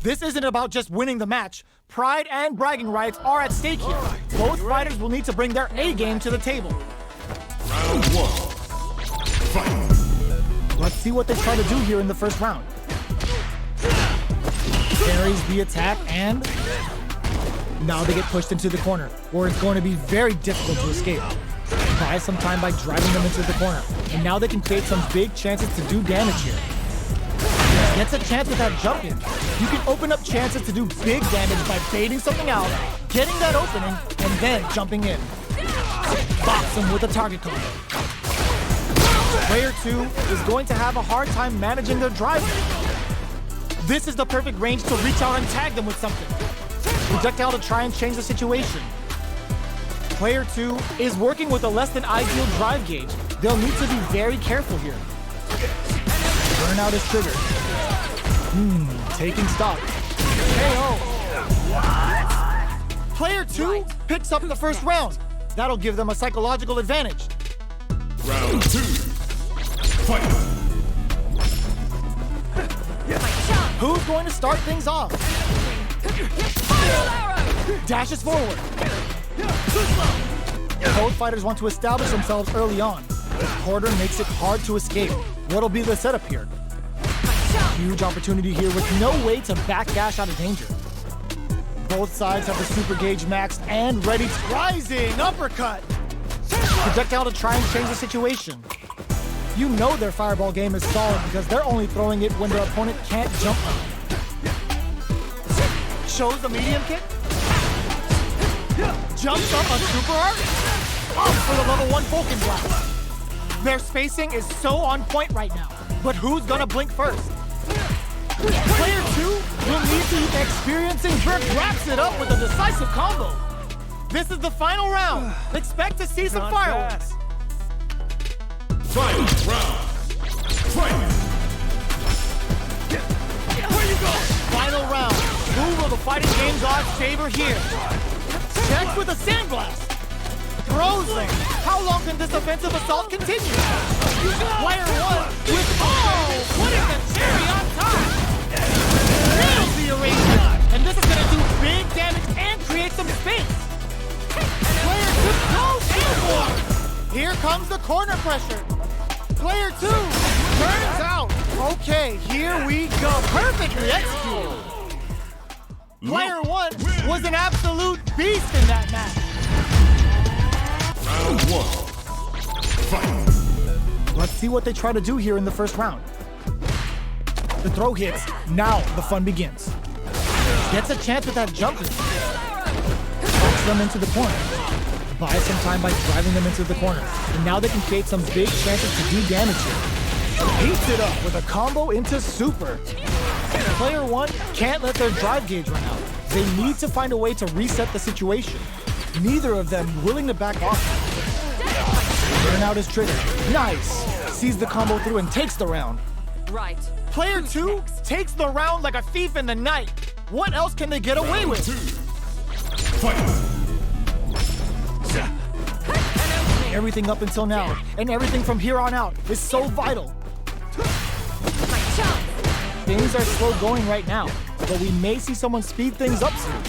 This isn't about just winning the match. Pride and bragging rights are at stake here. Both fighters will need to bring their A game to the table. Round 1. Fight. Let's see what they try to do here in the first round. Parries the attack, and now they get pushed into the corner, where it's going to be very difficult to escape. Buy some time by driving them into the corner, and now they can create some big chances to do damage here. Gets a chance with that jump in. You can open up chances to do big damage by baiting something out, getting that opening, and then jumping in. Box them with a target combo. Player 2 is going to have a hard time managing their drive. This is the perfect range to reach out and tag them with something. Projectile to try and change the situation. Player 2 is working with a less than ideal drive gauge. They'll need to be very careful here. Burnout is triggered. Taking stock. KO. Player 2 picks up the first round. That'll give them a psychological advantage. Round 2. Fight. Who's going to start things off? Dashes forward. Both fighters want to establish themselves early on. The quarter makes it hard to escape. What'll be the setup here? Huge opportunity here with no way to backdash out of danger. Both sides have the super gauge maxed and ready to rising uppercut. Projectile to try and change the situation. You know their fireball game is solid because they're only throwing it when their opponent can't jump up. Shows the medium kick. Jumps up a super arc. Up for the level 1 Vulcan blast. Their spacing is so on point right now. But who's gonna blink first? Player 2 will need to experiencing Burke wraps it up with a decisive combo. This is the final round. Expect to see some fireworks. Final round. Fight. Where you go? Final round. Who will the fighting game's odds favor here? Checks with a sandblast. Throws them. How long can this offensive assault continue? Player 1 with putting the cherry on top. Nails the arrangement. And this is going to do big damage and create some space. Player 2 goes airborne. Here comes the corner pressure. Player 2 turns out. Okay, here we go. Perfectly executed. Player 1 was an absolute beast in that match. Round 1. Fight. Let's see what they try to do here in the first round. The throw hits. Now the fun begins. Gets a chance with that jump in. Knocks them into the corner. Buys some time by driving them into the corner. And now they can create some big chances to do damage here. Heats it up with a combo into super. Player 1 can't let their drive gauge run out. They need to find a way to reset the situation. Neither of them willing to back off. Burnout is triggered. Nice! Sees the combo through and takes the round. Right. Player 2 takes the round like a thief in the night. What else can they get away with? Fight. Everything up until now, and everything from here on out, is so vital. Things are slow going right now, but we may see someone speed things up soon.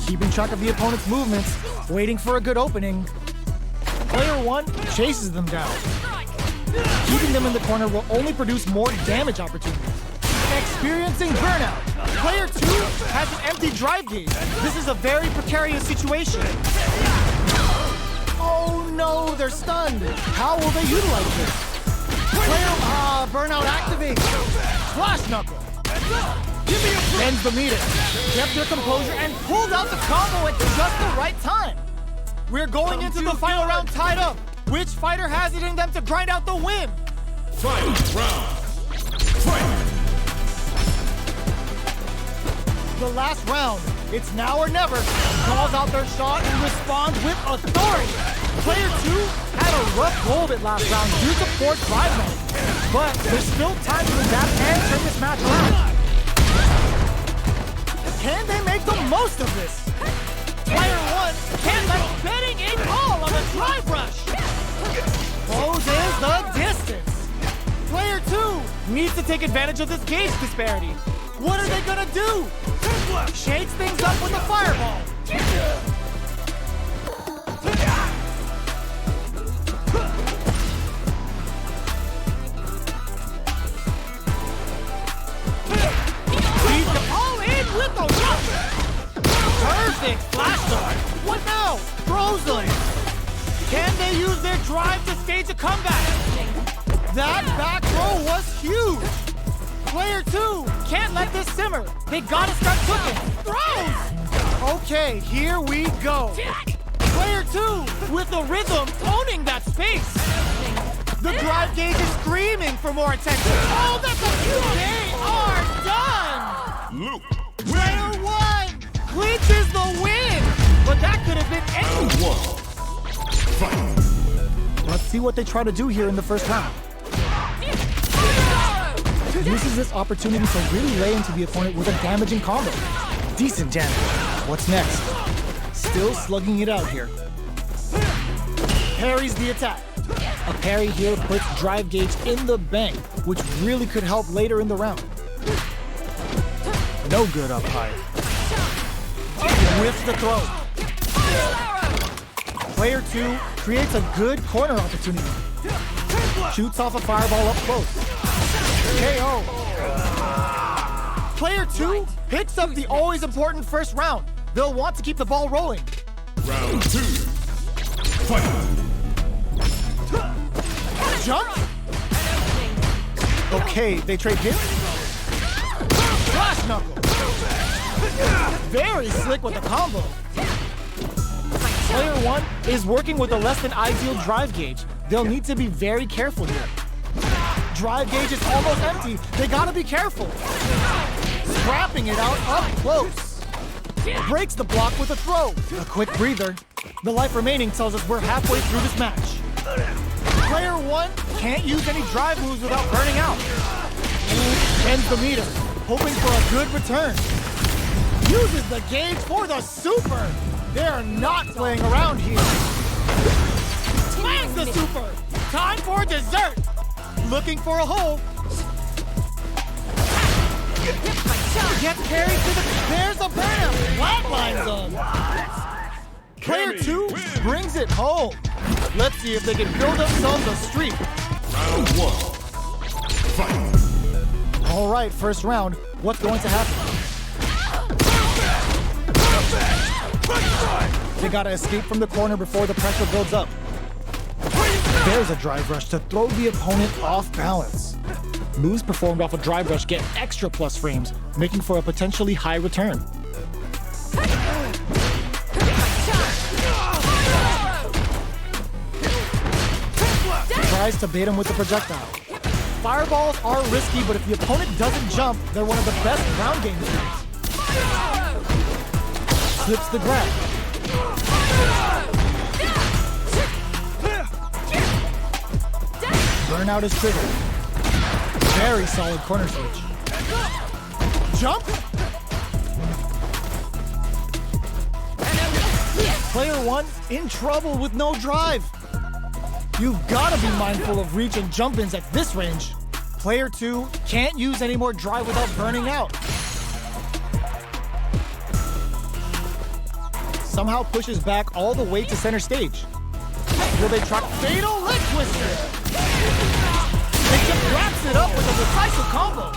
Keeping track of the opponent's movements, waiting for a good opening. Player 1 chases them down. Keeping them in the corner will only produce more damage opportunities. Experiencing burnout. Player 2 has an empty drive gauge. This is a very precarious situation. Oh no, they're stunned. How will they utilize this? Player, burnout activates. Flash knuckle. Bends the meter. Kept their composure and pulled out the combo at just the right time. We're going into the final round tied up. Which fighter has it in them to grind out the win? Final round. Fight. The last round. It's now or never. Calls out their shot and responds with authority. Player 2 had a rough go of it last round due to poor drive mode. But there's still time to adapt and turn this match around. Can they make the most of this? Player 1 can't let betting in all on the drive rush. Closes the distance. Player 2 needs to take advantage of this gauge disparity. What are they gonna do? Shakes things up with a fireball. He's all in with the rush. Perfect flash dart. What now? Throws them. Can they use their drive to stage a comeback? That back row was huge. Player 2 can't let this simmer. They gotta start cooking. Throws! Okay, here we go. Player 2 with the rhythm owning that space. The drive gauge is screaming for more attention. Oh, that's a huge. They are done! Luke. Player 1 clinches the win! But that could have been any. Round 1. Fight. Let's see what they try to do here in the first round. Uses this opportunity to really lay into the opponent with a damaging combo. Decent damage. What's next? Still slugging it out here. Parries the attack. A parry here puts drive gauge in the bank, which really could help later in the round. No good up high. With the throw. Player 2 creates a good corner opportunity. Shoots off a fireball up close. KO. Player 2 picks up the always important first round. They'll want to keep the ball rolling. Round 2. Fight. Jump. Okay, they trade hits. Flash knuckle. Very slick with the combo. Player 1 is working with a less than ideal drive gauge. They'll need to be very careful here. Drive gauge is almost empty. They gotta be careful. Scrapping it out up close. Breaks the block with a throw. A quick breather. The life remaining tells us we're halfway through this match. Player 1 can't use any drive moves without burning out. Ends the meter, hoping for a good return. Uses the gauge for the super. They're not playing around here. Lands the super. Time for dessert. Looking for a hole. Gets carried to the. There's a burnout. Flatlines them. Player 2 brings it home. Let's see if they can build themselves a streak. Round 1. Fight. All right, first round. What's going to happen? They gotta escape from the corner before the pressure builds up. There's a drive rush to throw the opponent off balance. Moves performed off a drive rush get extra plus frames, making for a potentially high return. Tries to bait him with the projectile. Fireballs are risky, but if the opponent doesn't jump, they're one of the best ground game moves. Slips the grab. Burnout is triggered. Very solid corner switch. Jump! Player 1 in trouble with no drive. You've got to be mindful of reach and jump-ins at this range. Player 2 can't use any more drive without burning out. Somehow pushes back all the way to center stage. Will they try fatal leg twister? They just wraps it up with a decisive combo.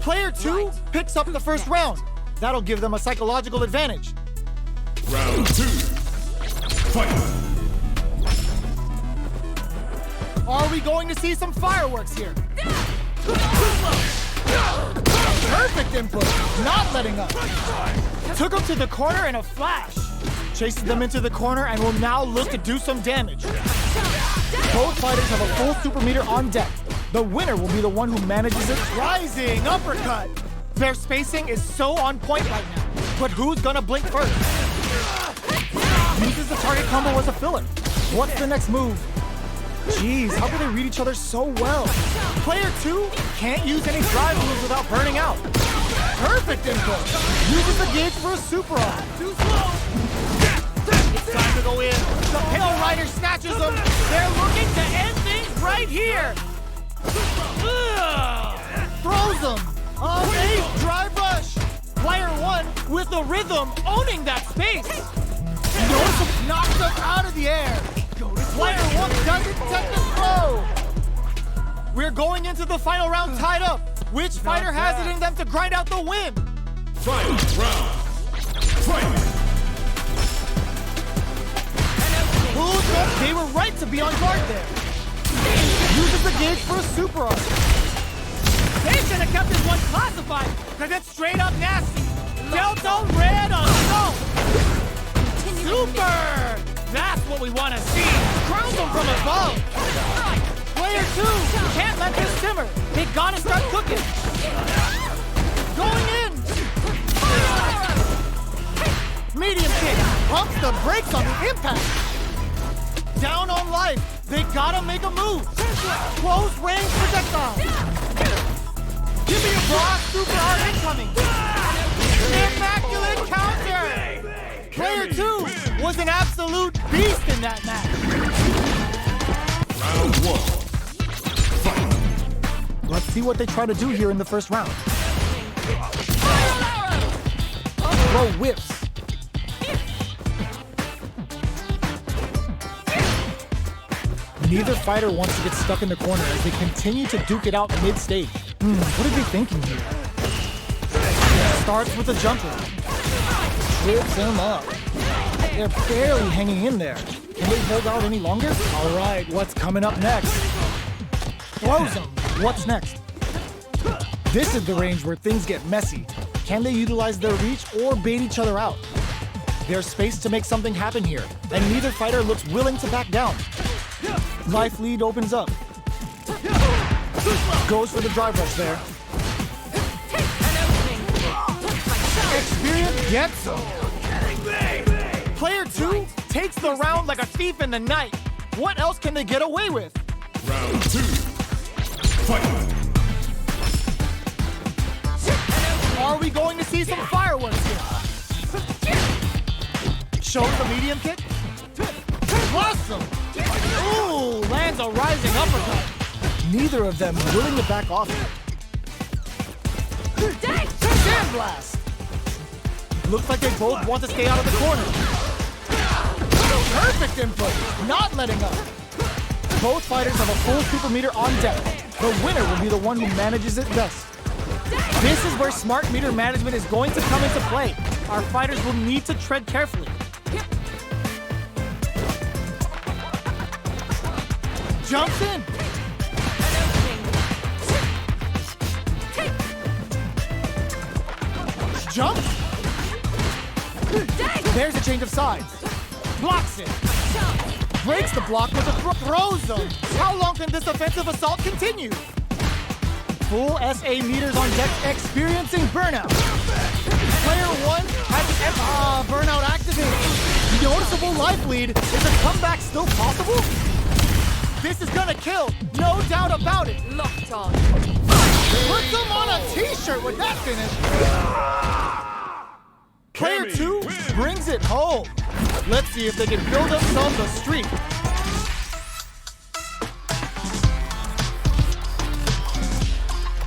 Player 2 picks up the first round. That'll give them a psychological advantage. Round 2. Fight. Are we going to see some fireworks here? Perfect input, not letting up. Took him to the corner in a flash. Chases them into the corner and will now look to do some damage. Both fighters have a full super meter on deck. The winner will be the one who manages it. Rising uppercut. Their spacing is so on point right now. But who's gonna blink first? Uses the target combo as a filler. What's the next move? Jeez, how do they read each other so well? Player 2 can't use any drive moves without burning out. Perfect input. Uses the gauge for a super off. Too slow. It's time to go in. The Pale Rider snatches them. They're looking to end things right here. Ugh. Throws them. Oh, with the rhythm owning that space. Notice knocks us out of the air. Player 1 doesn't take the throw. We're going into the final round tied up. Which fighter has it in them to grind out the win? Final round. Fight! They were right to be on guard there. Uses the gauge for a super art. They should have kept this one classified, because it's straight up nasty. Delta Red Assault! Super! That's what we want to see. Crown them from above. Player 2 can't let this simmer. They gotta start cooking. Going in. Medium kick pumps the brakes on the impact. Down on life. They gotta make a move. Close range projectile. Give me a broad super art incoming. Immaculate counter. Player 2 was an absolute beast in that match. Round 1. Fight! Let's see what they try to do here in the first round. Throw whips. Neither fighter wants to get stuck in the corner as they continue to duke it out mid-stage. What are they thinking here? Starts with a jumper. Trips him up. They're barely hanging in there. Can they hold out any longer? All right, what's coming up next? Throws him. What's next? This is the range where things get messy. Can they utilize their reach or bait each other out? There's space to make something happen here, and neither fighter looks willing to back down. Life lead opens up. Goes for the drive rush there. Experience gets him. Player 2 takes the round like a thief in the night. What else can they get away with? Round 2. Fight! Are we going to see some fireworks here? Shows the medium kick. Awesome! Ooh, lands a rising uppercut. Neither of them willing to back off here. Sandblast! Looks like they both want to stay out of the corner. Perfect input, not letting up. Both fighters have a full super meter on deck. The winner will be the one who manages it best. This is where smart meter management is going to come into play. Our fighters will need to tread carefully. Jumps in. Jumps. There's a change of sides. Blocks it. Breaks the block with a throws them. How long can this offensive assault continue? Full SA meters on deck, experiencing burnout. Player 1 has burnout activated. Noticeable life lead. Is a comeback still possible? This is gonna kill, no doubt about it. Locked on. Put them on a t-shirt with that finish. Player 2 brings it home. Let's see if they can build themselves a streak.